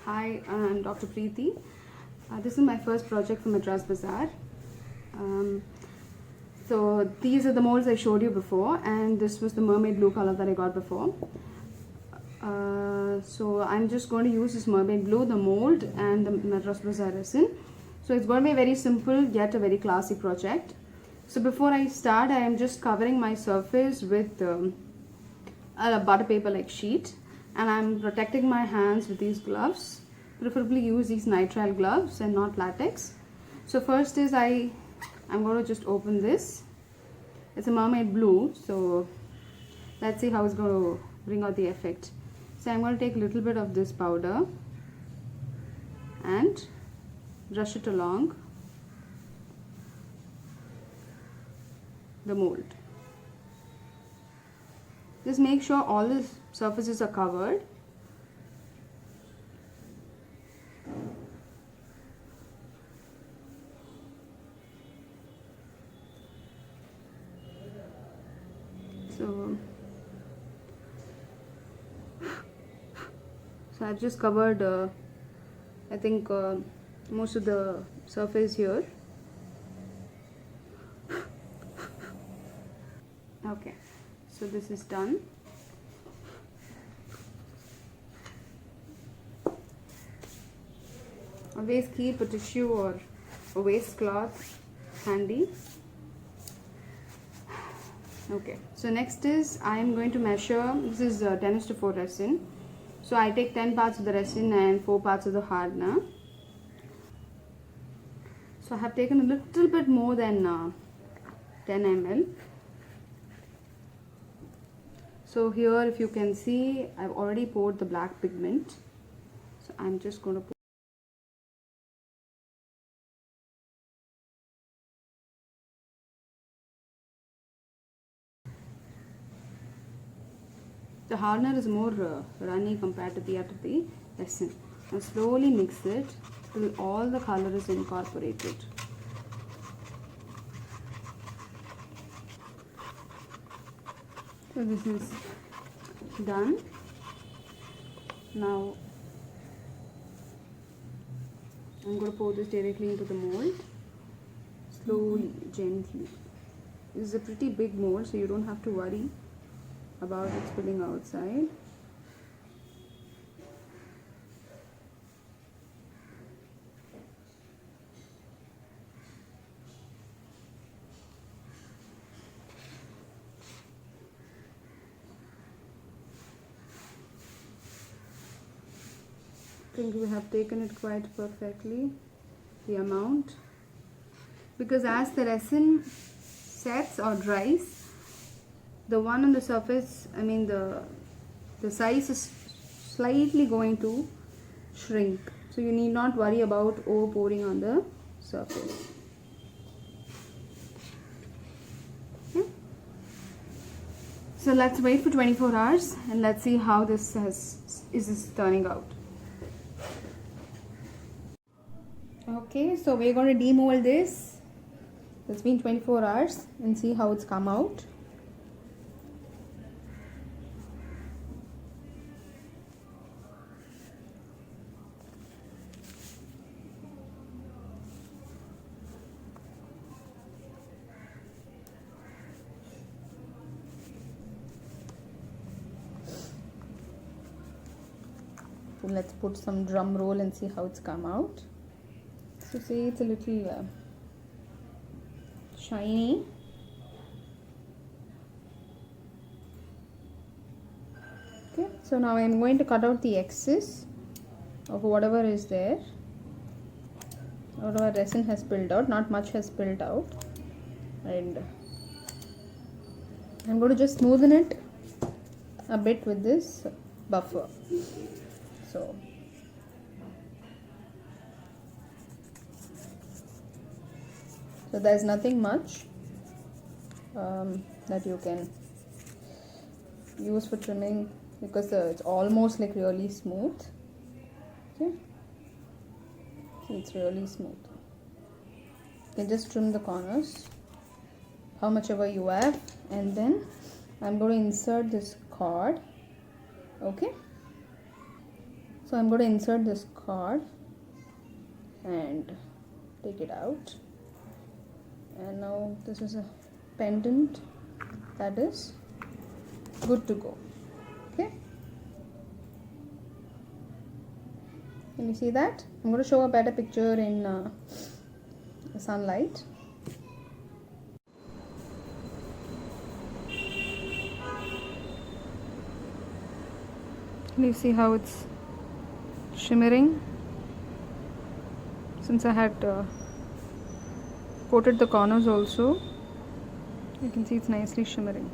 Hi, I'm Dr. Preeti. This is my first project for Madras Bazaar. So these are the molds I showed you before, and this was the mermaid blue color that I got before. So I'm just going to use this mermaid blue, the mold, and the Madras Bazaar resin. So it's going to be a very simple yet a very classy project. So before I start, I am just covering my surface with a butter paper like sheet, and I'm protecting my hands with these gloves. Preferably use these nitrile gloves and not latex. So first is I'm going to just open this. It's a mermaid blue, so let's see how it's going to bring out the effect. So I'm going to take a little bit of this powder and brush it along the mold. Just make sure all the surfaces are covered. So I've just covered I think most of the surface here. Okay, so this is done. Always keep a tissue or a waste cloth handy. Okay, so next is I am going to measure. This is 10:4 resin. So I take 10 parts of the resin and 4 parts of the hardener. So I have taken a little bit more than 10 ml. So here, if you can see, I've already poured the black pigment. So I'm just going to pour. The hardener is more runny compared to the other resin. Now slowly mix it till all the color is incorporated. So this is done. Now I'm going to pour this directly into the mold. Slowly, gently. This is a pretty big mold, so you don't have to worry about it spilling outside. I think we have taken it quite perfectly, the amount, because as the resin sets or dries, the one on the surface, the size is slightly going to shrink, so you need not worry about over pouring on the surface. Okay. So let's wait for 24 hours and let's see how this is turning out. Okay, so we're going to demold this. It's been 24 hours and see how it's come out. So let's put some drum roll and see how it's come out. So see, it's a little shiny. Okay, so now I'm going to cut out the excess of whatever is there. Whatever resin has spilled out, not much has spilled out, and I'm going to just smoothen it a bit with this buffer. So there's nothing much that you can use for trimming, because it's almost like really smooth. Okay, so it's really smooth. You can just trim the corners how much ever you have, and then I'm going to insert this cord. Okay, So I'm going to insert this card and take it out, and now this is a pendant that is good to go. Okay, can you see that? I'm going to show a better picture in sunlight. Can you see how it's shimmering? Since I had coated the corners also, you can see it's nicely shimmering.